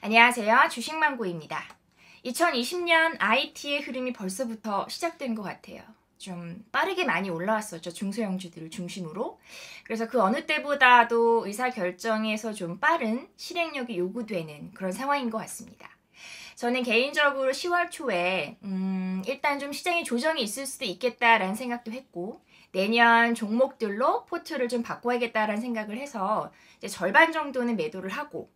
안녕하세요. 주식망고입니다. 2020년 IT의 흐름이 벌써부터 시작된 것 같아요. 좀 빠르게 많이 올라왔었죠. 중소형주들을 중심으로. 그래서 그 어느 때보다도 의사결정에서 좀 빠른 실행력이 요구되는 그런 상황인 것 같습니다. 저는 개인적으로 10월 초에 일단 좀 시장에 조정이 있을 수도 있겠다라는 생각도 했고, 내년 종목들로 포트를 좀 바꿔야겠다라는 생각을 해서 이제 절반 정도는 매도를 하고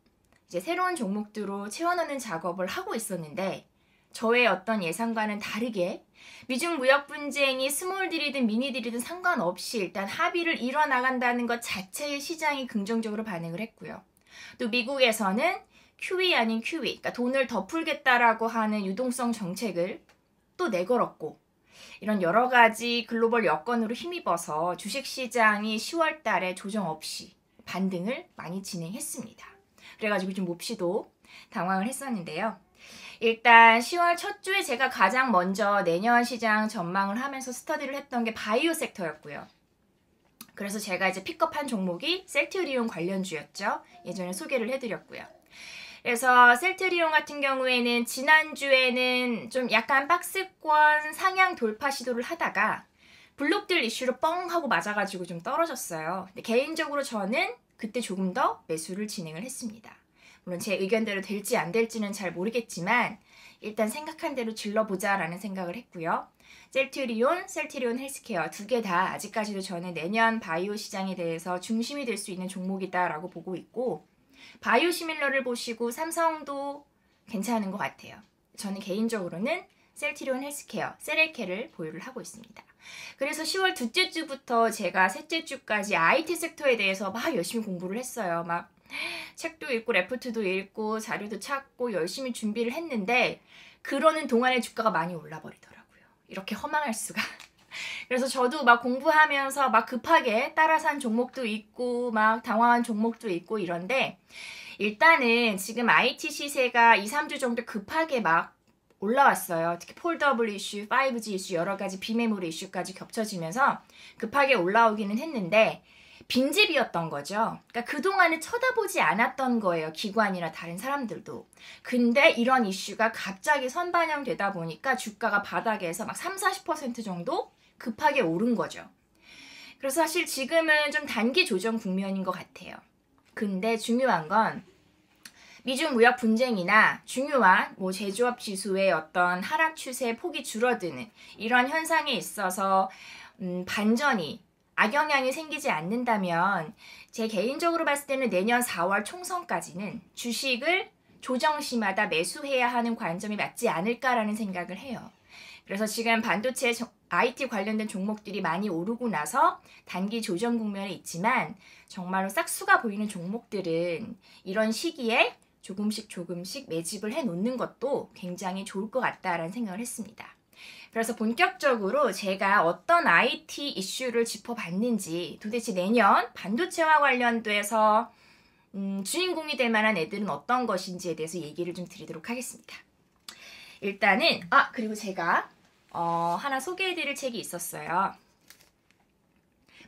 이제 새로운 종목들로 채워넣는 작업을 하고 있었는데, 저의 어떤 예상과는 다르게 미중 무역 분쟁이 스몰딜이든 미니딜이든 상관없이 일단 합의를 이뤄나간다는 것 자체의 시장이 긍정적으로 반응을 했고요. 또 미국에서는 QE 아닌 QE, 그러니까 돈을 더 풀겠다라고 하는 유동성 정책을 또 내걸었고, 이런 여러 가지 글로벌 여건으로 힘입어서 주식시장이 10월 달에 조정 없이 반등을 많이 진행했습니다. 그래가지고 좀 몹시도 당황을 했었는데요. 일단 10월 첫 주에 제가 가장 먼저 내년 시장 전망을 하면서 스터디를 했던 게 바이오 섹터였고요. 그래서 제가 이제 픽업한 종목이 셀트리온 관련주였죠. 예전에 소개를 해드렸고요. 그래서 셀트리온 같은 경우에는 지난주에는 좀 약간 박스권 상향 돌파 시도를 하다가 블록들 이슈로 뻥 하고 맞아가지고 좀 떨어졌어요. 근데 개인적으로 저는 그때 조금 더 매수를 진행을 했습니다. 물론 제 의견대로 될지 안 될지는 잘 모르겠지만 일단 생각한 대로 질러보자라는 생각을 했고요. 셀트리온 헬스케어 두 개 다 아직까지도 저는 내년 바이오 시장에 대해서 중심이 될 수 있는 종목이다라고 보고 있고, 바이오 시밀러를 보시고 삼성도 괜찮은 것 같아요. 저는 개인적으로는 셀트리온 헬스케어, 셀헬케를 보유를 하고 있습니다. 그래서 10월 둘째 주부터 제가 셋째 주까지 IT 섹터에 대해서 막 열심히 공부를 했어요. 막 책도 읽고 레포트도 읽고 자료도 찾고 열심히 준비를 했는데, 그러는 동안에 주가가 많이 올라버리더라고요. 이렇게 허망할 수가. 그래서 저도 막 공부하면서 막 급하게 따라 산 종목도 있고 막 당황한 종목도 있고 이런데, 일단은 지금 IT 시세가 2, 3주 정도 급하게 막 올라왔어요. 특히 폴더블 이슈, 5G 이슈, 여러 가지 비메모리 이슈까지 겹쳐지면서 급하게 올라오기는 했는데 빈집이었던 거죠. 그러니까 그동안은 쳐다보지 않았던 거예요. 기관이나 다른 사람들도. 근데 이런 이슈가 갑자기 선반영되다 보니까 주가가 바닥에서 막 3, 40% 정도 급하게 오른 거죠. 그래서 사실 지금은 좀 단기 조정 국면인 것 같아요. 근데 중요한 건 미중 무역 분쟁이나 중요한 제조업 지수의 어떤 하락 추세 폭이 줄어드는 이런 현상에 있어서 반전이 악영향이 생기지 않는다면 제 개인적으로 봤을 때는 내년 4월 총선까지는 주식을 조정시마다 매수해야 하는 관점이 맞지 않을까라는 생각을 해요. 그래서 지금 반도체 IT 관련된 종목들이 많이 오르고 나서 단기 조정 국면에 있지만 정말로 싹수가 보이는 종목들은 이런 시기에 조금씩 매집을 해놓는 것도 굉장히 좋을 것 같다라는 생각을 했습니다. 그래서 본격적으로 제가 어떤 IT 이슈를 짚어봤는지, 도대체 내년 반도체와 관련돼서 주인공이 될 만한 애들은 어떤 것인지에 대해서 얘기를 좀 드리도록 하겠습니다. 일단은 그리고 제가 하나 소개해드릴 책이 있었어요.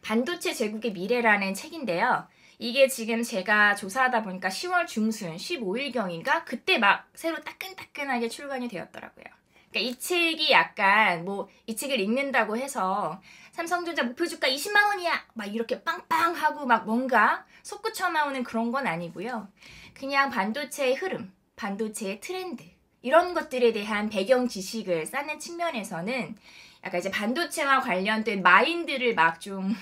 반도체 제국의 미래라는 책인데요. 이게 지금 제가 조사하다 보니까 10월 중순 15일경인가 그때 막 새로 따끈따끈하게 출간이 되었더라고요. 그러니까 이 책이 약간 이 책을 읽는다고 해서 삼성전자 목표주가 20만 원이야 막 이렇게 빵빵하고 막 뭔가 솟구쳐 나오는 그런 건 아니고요. 그냥 반도체의 흐름, 반도체의 트렌드 이런 것들에 대한 배경 지식을 쌓는 측면에서는 약간 이제 반도체와 관련된 마인드를 막 좀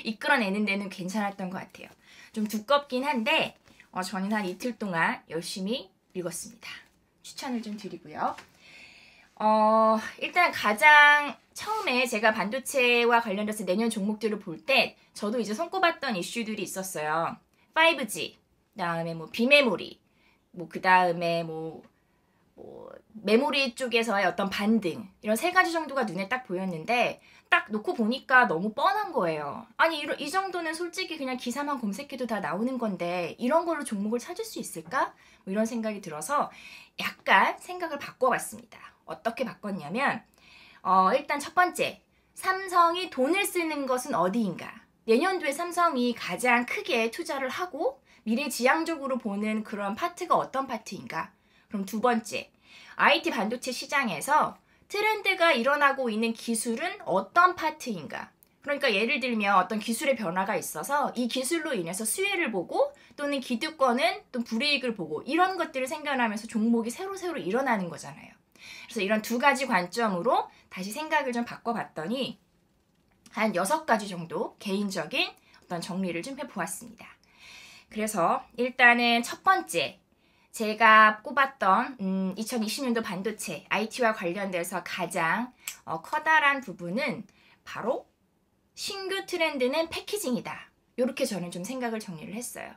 이끌어내는 데는 괜찮았던 것 같아요. 좀 두껍긴 한데 저는 한 이틀 동안 열심히 읽었습니다. 추천을 좀 드리고요. 일단 가장 처음에 제가 반도체와 관련해서 내년 종목들을 볼 때 저도 이제 손꼽았던 이슈들이 있었어요. 5G, 그다음에 비메모리, 그다음에 메모리 쪽에서의 어떤 반등, 이런 세 가지 정도가 눈에 딱 보였는데 딱 놓고 보니까 너무 뻔한 거예요. 아니 이 정도는 솔직히 그냥 기사만 검색해도 다 나오는 건데 이런 걸로 종목을 찾을 수 있을까? 이런 생각이 들어서 약간 생각을 바꿔봤습니다. 어떻게 바꿨냐면 일단 첫 번째, 삼성이 돈을 쓰는 것은 어디인가? 내년도에 삼성이 가장 크게 투자를 하고 미래지향적으로 보는 그런 파트가 어떤 파트인가? 그럼 두 번째, IT 반도체 시장에서 트렌드가 일어나고 있는 기술은 어떤 파트인가? 그러니까 예를 들면 어떤 기술의 변화가 있어서 이 기술로 인해서 수혜를 보고 또는 기득권은 또 불이익을 보고 이런 것들을 생겨나면서 종목이 새로 일어나는 거잖아요. 그래서 이런 두 가지 관점으로 다시 생각을 좀 바꿔봤더니 한 6가지 정도 개인적인 어떤 정리를 좀 해보았습니다. 그래서 일단은 첫 번째, 제가 꼽았던 2020년도 반도체 IT와 관련돼서 가장 커다란 부분은 바로 신규 트렌드는 패키징이다. 이렇게 저는 좀 생각을 정리를 했어요.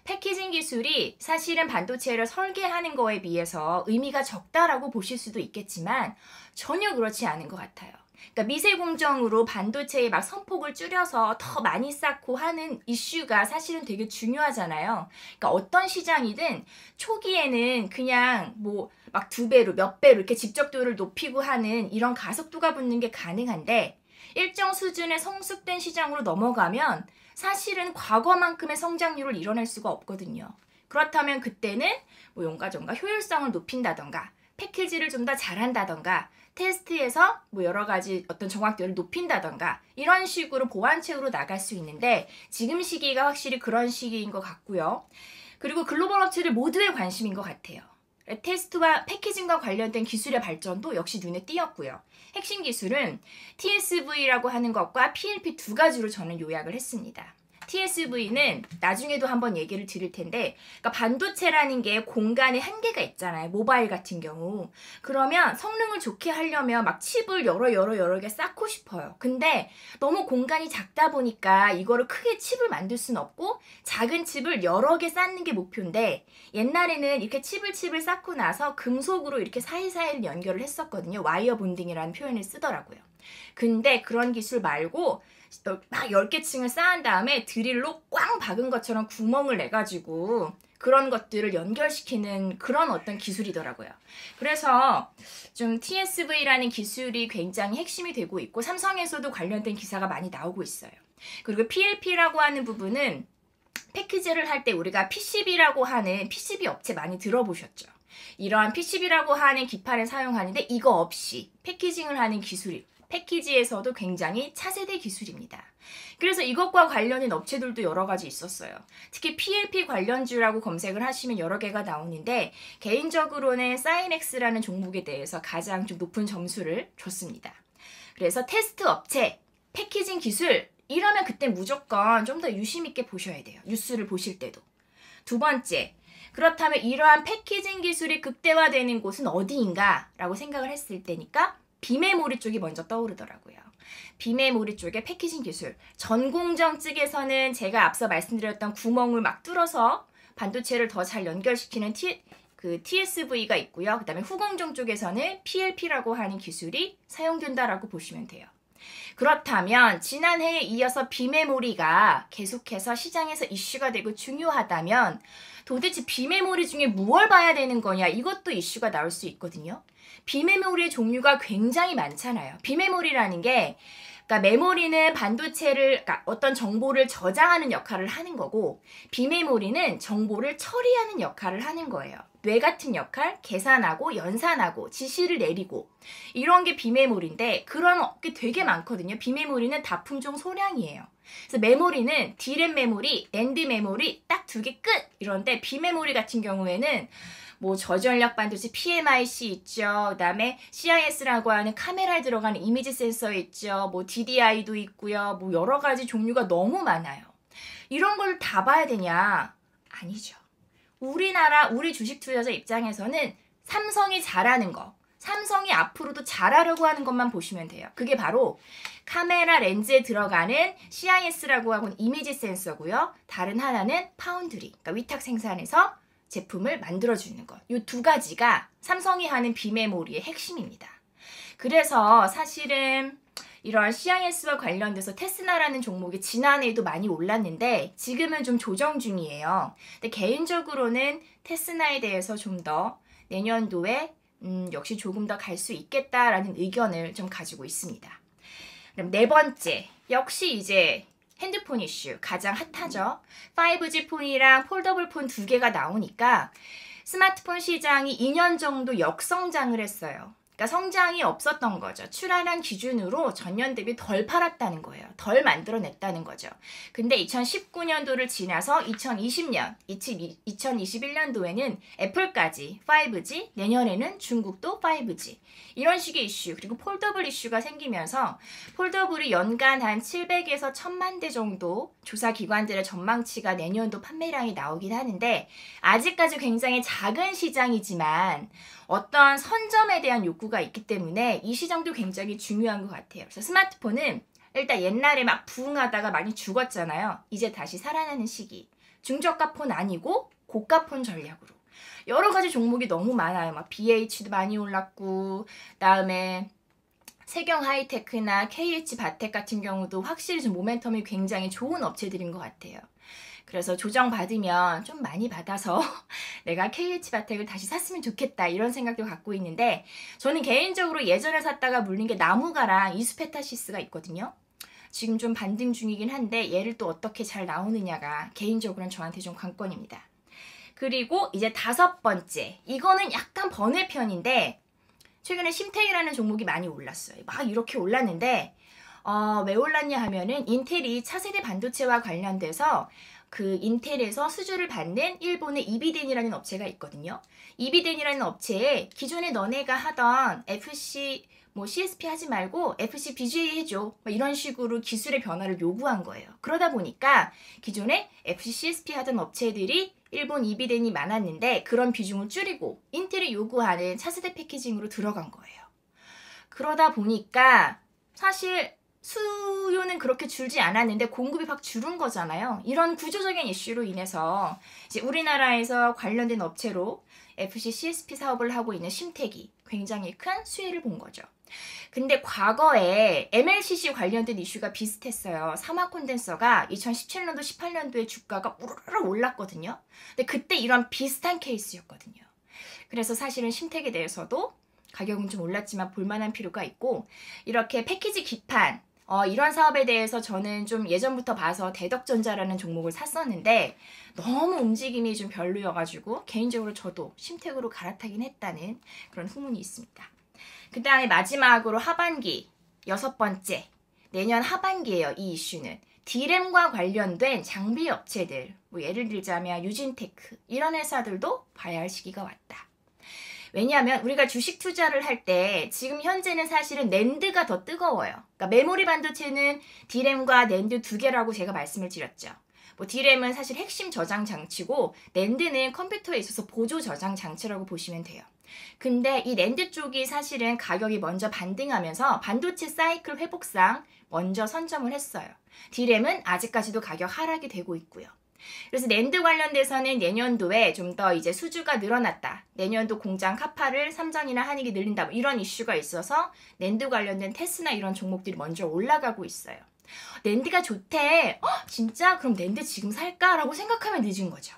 패키징 기술이 사실은 반도체를 설계하는 거에 비해서 의미가 적다라고 보실 수도 있겠지만 전혀 그렇지 않은 것 같아요. 그러니까 미세 공정으로 반도체의 막 선폭을 줄여서 더 많이 쌓고 하는 이슈가 사실은 되게 중요하잖아요. 그러니까 어떤 시장이든 초기에는 그냥 뭐 막 2배로 몇 배로 이렇게 집적도를 높이고 하는 이런 가속도가 붙는 게 가능한데 일정 수준의 성숙된 시장으로 넘어가면 사실은 과거만큼의 성장률을 이뤄낼 수가 없거든요. 그렇다면 그때는 뭐 용가정가 효율성을 높인다던가 패키지를 좀 더 잘한다던가 테스트에서 뭐 여러 가지 어떤 정확도를 높인다던가 이런 식으로 보완책으로 나갈 수 있는데 지금 시기가 확실히 그런 시기인 것 같고요. 그리고 글로벌 업체들 모두의 관심인 것 같아요. 테스트와 패키징과 관련된 기술의 발전도 역시 눈에 띄었고요. 핵심 기술은 TSV라고 하는 것과 PLP 두 가지로 저는 요약을 했습니다. TSV는 나중에도 한번 얘기를 드릴 텐데 그러니까 반도체라는 게 공간에 한계가 있잖아요. 모바일 같은 경우. 그러면 성능을 좋게 하려면 막 칩을 여러 개 쌓고 싶어요. 근데 너무 공간이 작다 보니까 이거를 크게 칩을 만들 수는 없고 작은 칩을 여러 개 쌓는 게 목표인데 옛날에는 이렇게 칩을 쌓고 나서 금속으로 이렇게 사이사이를 연결을 했었거든요. 와이어 본딩이라는 표현을 쓰더라고요. 근데 그런 기술 말고 막 10개 층을 쌓은 다음에 드릴로 꽝 박은 것처럼 구멍을 내가지고 그런 것들을 연결시키는 그런 어떤 기술이더라고요. 그래서 좀 TSV라는 기술이 굉장히 핵심이 되고 있고 삼성에서도 관련된 기사가 많이 나오고 있어요. 그리고 PLP라고 하는 부분은 패키지를 할 때 우리가 PCB라고 하는 PCB 업체 많이 들어보셨죠? 이러한 PCB라고 하는 기판을 사용하는데 이거 없이 패키징을 하는 기술이 패키지에서도 굉장히 차세대 기술입니다. 그래서 이것과 관련된 업체들도 여러 가지 있었어요. 특히 PLP 관련주라고 검색을 하시면 여러 개가 나오는데 개인적으로는 사이넥스라는 종목에 대해서 가장 좀 높은 점수를 줬습니다. 그래서 테스트 업체, 패키징 기술 이러면 그때 무조건 좀 더 유심 있게 보셔야 돼요. 뉴스를 보실 때도. 두 번째, 그렇다면 이러한 패키징 기술이 극대화되는 곳은 어디인가 라고 생각을 했을 때니까 비메모리 쪽이 먼저 떠오르더라고요. 비메모리 쪽의 패키징 기술. 전공정 측에서는 제가 앞서 말씀드렸던 구멍을 막 뚫어서 반도체를 더 잘 연결시키는 TSV가 있고요. 그 다음에 후공정 쪽에서는 PLP라고 하는 기술이 사용된다라고 보시면 돼요. 그렇다면 지난해에 이어서 비메모리가 계속해서 시장에서 이슈가 되고 중요하다면 도대체 비메모리 중에 무엇을 봐야 되는 거냐 이것도 이슈가 나올 수 있거든요. 비메모리의 종류가 굉장히 많잖아요. 비메모리라는 게 그러니까 메모리는 반도체를 그러니까 어떤 정보를 저장하는 역할을 하는 거고 비메모리는 정보를 처리하는 역할을 하는 거예요. 뇌 같은 역할, 계산하고 연산하고 지시를 내리고 이런 게 비메모리인데 그런 게 되게 많거든요. 비메모리는 다 품종 소량이에요. 그래서 메모리는 D램 메모리, 낸드 메모리 딱 2개 끝 이런데 비메모리 같은 경우에는 뭐 저전력 반도체 PMIC 있죠. 그다음에 CIS라고 하는 카메라에 들어가는 이미지 센서 있죠. 뭐 DDI도 있고요. 뭐 여러 가지 종류가 너무 많아요. 이런 걸 다 봐야 되냐? 아니죠. 우리 주식 투자자 입장에서는 삼성이 잘하는 거, 삼성이 앞으로도 잘하려고 하는 것만 보시면 돼요. 그게 바로 카메라 렌즈에 들어가는 CIS라고 하는 이미지 센서고요. 다른 하나는 파운드리, 그러니까 위탁 생산해서 제품을 만들어주는 것. 이 두 가지가 삼성이 하는 비메모리의 핵심입니다. 그래서 사실은 이런 CIS와 관련돼서 테스나라는 종목이 지난해에도 많이 올랐는데 지금은 좀 조정 중이에요. 근데 개인적으로는 테스나에 대해서 좀 더 내년도에 역시 조금 더 갈 수 있겠다라는 의견을 좀 가지고 있습니다. 그럼 네 번째, 역시 이제 핸드폰 이슈 가장 핫하죠. 5G 폰이랑 폴더블 폰 두 개가 나오니까 스마트폰 시장이 2년 정도 역성장을 했어요. 그러니까 성장이 없었던 거죠. 출하량 기준으로 전년 대비 덜 팔았다는 거예요. 덜 만들어냈다는 거죠. 근데 2019년도를 지나서 2020년, 2021년도에는 애플까지 5G, 내년에는 중국도 5G 이런 식의 이슈, 그리고 폴더블 이슈가 생기면서 폴더블이 연간 한 700에서 1000만 대 정도 조사기관들의 전망치가 내년도 판매량이 나오긴 하는데 아직까지 굉장히 작은 시장이지만 어떤 선점에 대한 욕구가 있기 때문에 이 시장도 굉장히 중요한 것 같아요. 그래서 스마트폰은 일단 옛날에 막 부흥하다가 많이 죽었잖아요. 이제 다시 살아나는 시기. 중저가 폰 아니고 고가 폰 전략으로. 여러 가지 종목이 너무 많아요. 막 BH도 많이 올랐고, 그다음에 세경 하이테크나 KH 바텍 같은 경우도 확실히 좀 모멘텀이 굉장히 좋은 업체들인 것 같아요. 그래서 조정 받으면 좀 많이 받아서 내가 KH 바텍을 다시 샀으면 좋겠다 이런 생각도 갖고 있는데 저는 개인적으로 예전에 샀다가 물린 게 나무가랑 이수페타시스가 있거든요. 지금 좀 반등 중이긴 한데 얘를 또 어떻게 잘 나오느냐가 개인적으로는 저한테 좀 관건입니다. 그리고 이제 5번째, 이거는 약간 번외편인데 최근에 심택이라는 종목이 많이 올랐어요. 막 이렇게 올랐는데 왜 올랐냐 하면은 인텔이 차세대 반도체와 관련돼서 그 인텔에서 수주를 받는 일본의 이비덴이라는 업체가 있거든요. 이비덴이라는 업체에 기존에 너네가 하던 FC CSP 하지 말고 FC BGA 해줘. 이런 식으로 기술의 변화를 요구한 거예요. 그러다 보니까 기존에 FC CSP 하던 업체들이 일본 이비덴이 많았는데 그런 비중을 줄이고 인텔이 요구하는 차세대 패키징으로 들어간 거예요. 그러다 보니까 사실 수요는 그렇게 줄지 않았는데 공급이 확 줄은 거잖아요. 이런 구조적인 이슈로 인해서 이제 우리나라에서 관련된 업체로 FC CSP 사업을 하고 있는 심택이 굉장히 큰 수혜를 본 거죠. 근데 과거에 MLCC 관련된 이슈가 비슷했어요. 사막 콘덴서가 2017년도, 18년도에 주가가 우르르 올랐거든요. 근데 그때 이런 비슷한 케이스였거든요. 그래서 사실은 심택에 대해서도 가격은 좀 올랐지만 볼만한 필요가 있고 이렇게 패키지 기판 이런 사업에 대해서 저는 좀 예전부터 봐서 대덕전자라는 종목을 샀었는데 너무 움직임이 좀 별로여가지고 개인적으로 저도 심택으로 갈아타긴 했다는 그런 후문이 있습니다. 그 다음에 마지막으로 하반기 6번째, 내년 하반기예요. 이 이슈는 D램과 관련된 장비 업체들, 예를 들자면 유진테크 이런 회사들도 봐야 할 시기가 왔다. 왜냐하면 우리가 주식 투자를 할 때 지금 현재는 사실은 낸드가 더 뜨거워요. 그러니까 메모리 반도체는 D램과 낸드 두 개라고 제가 말씀을 드렸죠. D램은 사실 핵심 저장 장치고 낸드는 컴퓨터에 있어서 보조 저장 장치라고 보시면 돼요. 근데 이 낸드 쪽이 사실은 가격이 먼저 반등하면서 반도체 사이클 회복상 먼저 선점을 했어요. D램은 아직까지도 가격 하락이 되고 있고요. 그래서 낸드 관련돼서는 내년도에 좀 더 이제 수주가 늘어났다. 내년도 공장 카파를 삼성이나 한익이 늘린다. 이런 이슈가 있어서 낸드 관련된 테스나 이런 종목들이 먼저 올라가고 있어요. 낸드가 좋대. 진짜? 그럼 낸드 지금 살까? 라고 생각하면 늦은 거죠.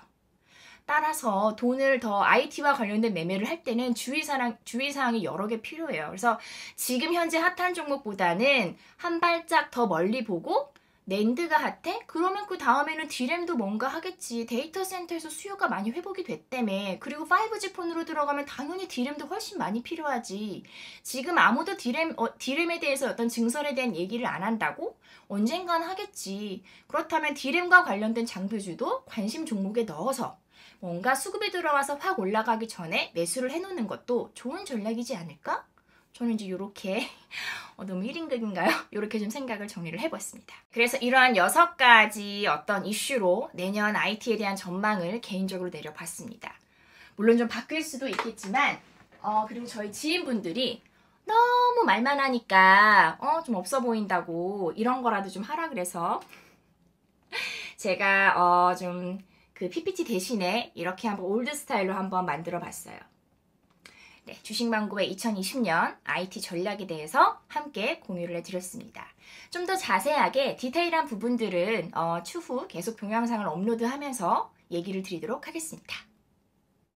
따라서 돈을 더 IT와 관련된 매매를 할 때는 주의사항이 여러 개 필요해요. 그래서 지금 현재 핫한 종목보다는 한 발짝 더 멀리 보고 낸드가 핫해? 그러면 그 다음에는 D램도 뭔가 하겠지. 데이터 센터에서 수요가 많이 회복이 됐다며. 그리고 5G 폰으로 들어가면 당연히 D램도 훨씬 많이 필요하지. 지금 아무도 D램에 대해서 어떤 증설에 대한 얘기를 안 한다고? 언젠간 하겠지. 그렇다면 D램과 관련된 장비주도 관심 종목에 넣어서 뭔가 수급이 들어와서 확 올라가기 전에 매수를 해놓는 것도 좋은 전략이지 않을까? 저는 이제 이렇게 너무 1인극인가요? 이렇게 좀 생각을 정리를 해봤습니다. 그래서 이러한 6가지 어떤 이슈로 내년 IT에 대한 전망을 개인적으로 내려봤습니다. 물론 좀 바뀔 수도 있겠지만 그리고 저희 지인분들이 너무 말만 하니까 좀 없어 보인다고 이런 거라도 좀 하라 그래서 제가 좀 그 PPT 대신에 이렇게 한번 올드 스타일로 한번 만들어 봤어요. 네, 주식망고의 2020년 IT 전략에 대해서 함께 공유를 해드렸습니다. 좀 더 자세하게 디테일한 부분들은 추후 계속 동영상을 업로드하면서 얘기를 드리도록 하겠습니다.